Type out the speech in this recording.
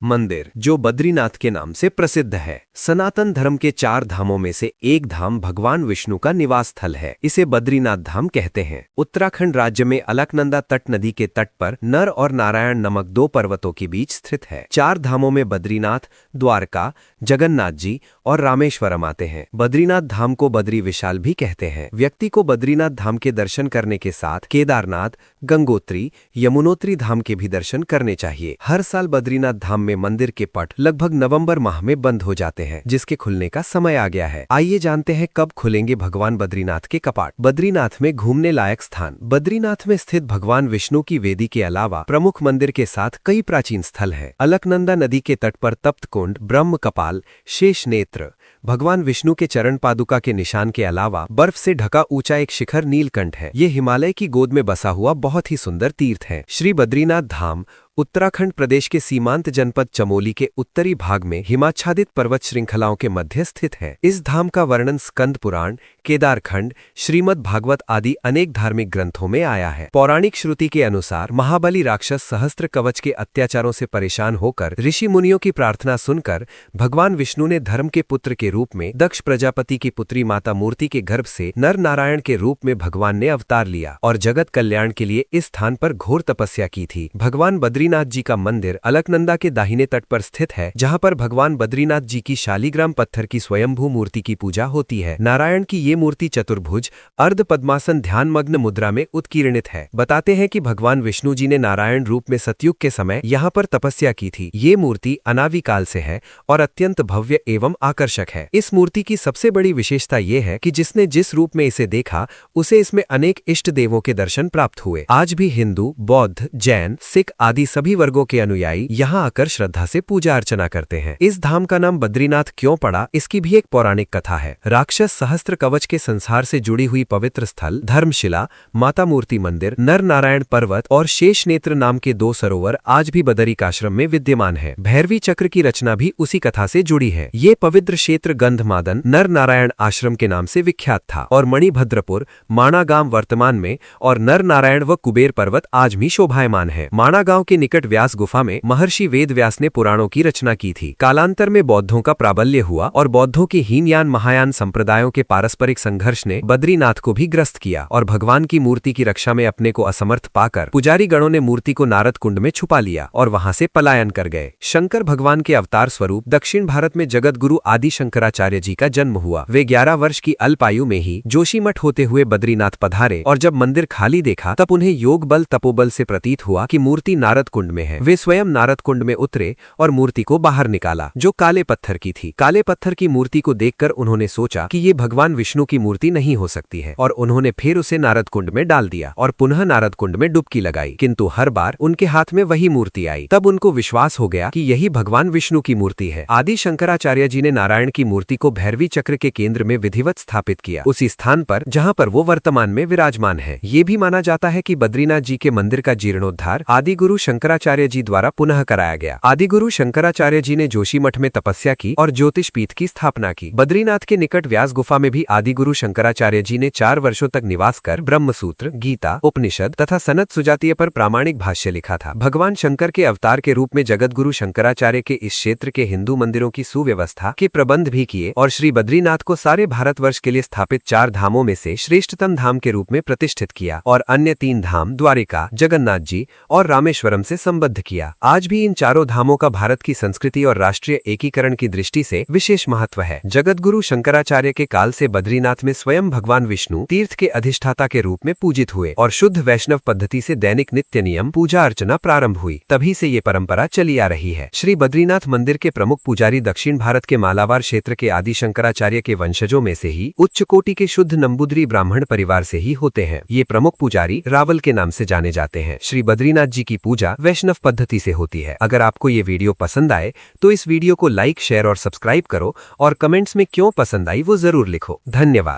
मंदिर जो बद्रीनाथ के नाम से प्रसिद्ध है। सनातन धर्म के 4 धामों में से एक धाम भगवान विष्णु का निवास स्थल है। इसे बद्रीनाथ धाम कहते हैं। उत्तराखंड राज्य में अलकनंदा तट नदी के तट पर नर और नारायण नामक 2 पर्वतों के बीच स्थित है। 4 धामों में बद्रीनाथ, द्वारका, जगन्नाथ जी और रामेश्वरम आते हैं। बद्रीनाथ धाम को बद्री विशाल भी कहते हैं। व्यक्ति को बद्रीनाथ धाम के दर्शन करने के साथ केदारनाथ, गंगोत्री, यमुनोत्री धाम के भी दर्शन करने चाहिए। हर साल बद्रीनाथ धाम में मंदिर के पट लगभग नवंबर माह में बंद हो जाते हैं, जिसके खुलने का समय आ गया है। आइए जानते हैं कब खुलेंगे भगवान बद्रीनाथ के कपाट। बद्रीनाथ में घूमने लायक स्थान। बद्रीनाथ में स्थित भगवान विष्णु की वेदी के अलावा प्रमुख मंदिर के साथ कई प्राचीन स्थल हैं। अलकनंदा नदी के तट पर तप्त कुंड, ब्रह्म कपाल, शेष नेत्र, भगवान विष्णु के चरण पादुका के निशान के अलावा बर्फ से ढका ऊंचा एक शिखर नीलकंठ है। ये हिमालय की गोद में बसा हुआ बहुत ही सुंदर तीर्थ है। श्री बद्रीनाथ धाम उत्तराखंड प्रदेश के सीमांत जनपद चमोली के उत्तरी भाग में हिमाच्छादित पर्वत श्रृंखलाओं के मध्य स्थित है। इस धाम का वर्णन स्कंद पुराण, केदारखंड, श्रीमद् भागवत आदि अनेक धार्मिक ग्रंथों में आया है। पौराणिक श्रुति के अनुसार महाबली राक्षस सहस्त्र कवच के अत्याचारों से परेशान होकर ऋषि मुनियों की प्रार्थना सुनकर भगवान विष्णु ने धर्म के पुत्र के रूप में दक्ष प्रजापति की पुत्री माता मूर्ति के गर्भ से नर नारायण के रूप में भगवान ने अवतार लिया और जगत कल्याण के लिए इस स्थान पर घोर तपस्या की थी। भगवान बद्रीनाथ जी का मंदिर अलकनंदा के दाहिने तट पर स्थित है, जहां पर भगवान बद्रीनाथ जी की शालीग्राम पत्थर की स्वयंभू मूर्ति की पूजा होती है। नारायण की ये मूर्ति चतुर्भुज अर्ध पद्मासन ध्यानमग्न मुद्रा में उत्कीर्णित है। बताते हैं कि भगवान विष्णु जी ने नारायण रूप में सतयुग के समय यहाँ पर तपस्या की थी। ये मूर्ति अनादिकाल से है और अत्यंत भव्य एवं आकर्षक है। इस मूर्ति की सबसे बड़ी विशेषता ये है कि जिसने जिस रूप में इसे देखा उसे इसमें अनेक इष्ट देवों के दर्शन प्राप्त हुए। आज भी हिंदू, बौद्ध, जैन, सिख आदि सभी वर्गों के अनुयायी यहाँ आकर श्रद्धा से पूजा अर्चना करते हैं। इस धाम का नाम बद्रीनाथ क्यों पड़ा, इसकी भी एक पौराणिक कथा है। राक्षस सहस्त्र कवच के संसार से जुड़ी हुई पवित्र स्थल धर्मशिला, माता मूर्ति मंदिर, नर नारायण पर्वत और शेष नेत्र नाम के 2 सरोवर आज भी बदरिकाश्रम में विद्यमान है। भैरवी चक्र की रचना भी उसी कथा से जुड़ी है। ये पवित्र क्षेत्र गंधमादन नर नारायण आश्रम के नाम से विख्यात था और मणिभद्रपुर, माणा गांव वर्तमान में और नर नारायण व कुबेर पर्वत आज भी शोभायमान है। माणा गांव के निकट व्यास गुफा में महर्षि वेद व्यास ने पुराणों की रचना की थी। कालांतर में बौद्धों का प्राबल्य हुआ और बौद्धों के हीनयान महायान संप्रदायों के पारस्परिक संघर्ष ने बद्रीनाथ को भी ग्रस्त किया और भगवान की मूर्ति की रक्षा में अपने को असमर्थ पाकर पुजारी गणों ने मूर्ति को नारद कुंड में छुपा लिया और वहां से पलायन कर गए। शंकर भगवान के अवतार स्वरूप दक्षिण भारत में जगत गुरु आदि शंकराचार्य जी का जन्म हुआ। वे 11 वर्ष की अल्पायु में ही जोशीमठ होते हुए बद्रीनाथ पधारे और जब मंदिर खाली देखा तब उन्हें योग बल तपोबल से प्रतीत हुआ कि मूर्ति नारद कुंड में है। वे स्वयं नारद कुंड में उतरे और मूर्ति को बाहर निकाला, जो काले पत्थर की थी। काले पत्थर की मूर्ति को देखकर उन्होंने सोचा कि ये भगवान विष्णु की मूर्ति नहीं हो सकती है और उन्होंने फिर उसे नारद कुंड में डाल दिया और पुनः नारद कुंड में डुबकी लगाई, किंतु हर बार उनके हाथ में वही मूर्ति आई। तब उनको विश्वास हो गया कि यही भगवान विष्णु की मूर्ति है। आदि शंकराचार्य जी ने नारायण की मूर्ति को भैरवी चक्र के केंद्र में विधिवत स्थापित किया, उसी स्थान पर जहाँ पर वो वर्तमान में विराजमान है। ये भी माना जाता है कि बद्रीनाथ जी के मंदिर का जीर्णोद्धार आदि गुरु शंकराचार्य जी द्वारा पुनः कराया गया। आदि गुरु शंकराचार्य जी ने जोशीमठ में तपस्या की और ज्योतिष पीठ की स्थापना की। बद्रीनाथ के निकट व्यास गुफा में भी आदि गुरु शंकराचार्य जी ने 4 वर्षों तक निवास कर ब्रह्मसूत्र, गीता, उपनिषद तथा सनत सुजातीय पर प्रामाणिक भाष्य लिखा था। भगवान शंकर के अवतार के रूप में जगत गुरु शंकराचार्य के इस क्षेत्र के हिंदू मंदिरों की सुव्यवस्था के प्रबंध भी किए और श्री बद्रीनाथ को सारे भारतवर्ष के लिए स्थापित 4 धामों में से श्रेष्ठतम धाम के रूप में प्रतिष्ठित किया और अन्य 3 धाम द्वारिका, जगन्नाथ जी और रामेश्वरम से संबद्ध किया। आज भी इन चारों धामों का भारत की संस्कृति और राष्ट्रीय एकीकरण की दृष्टि से विशेष महत्व है। जगत गुरु शंकराचार्य के काल से बद्रीनाथ में स्वयं भगवान विष्णु तीर्थ के अधिष्ठाता के रूप में पूजित हुए और शुद्ध वैष्णव पद्धति से दैनिक नित्य नियम पूजा अर्चना प्रारंभ हुई। तभी से ये परंपरा चली आ रही है। श्री बद्रीनाथ मंदिर के प्रमुख पुजारी दक्षिण भारत के मालाबार क्षेत्र के आदि शंकराचार्य के वंशजों में से ही उच्च कोटि के शुद्ध नंबूदरी ब्राह्मण परिवार से ही होते हैं। ये प्रमुख पुजारी रावल के नाम से जाने जाते हैं। श्री बद्रीनाथ जी की पूजा वैष्णव पद्धति से होती है। अगर आपको ये वीडियो पसंद आए तो इस वीडियो को लाइक, शेयर और सब्सक्राइब करो और कमेंट्स में क्यों पसंद आई वो जरूर लिखो। धन्यवाद।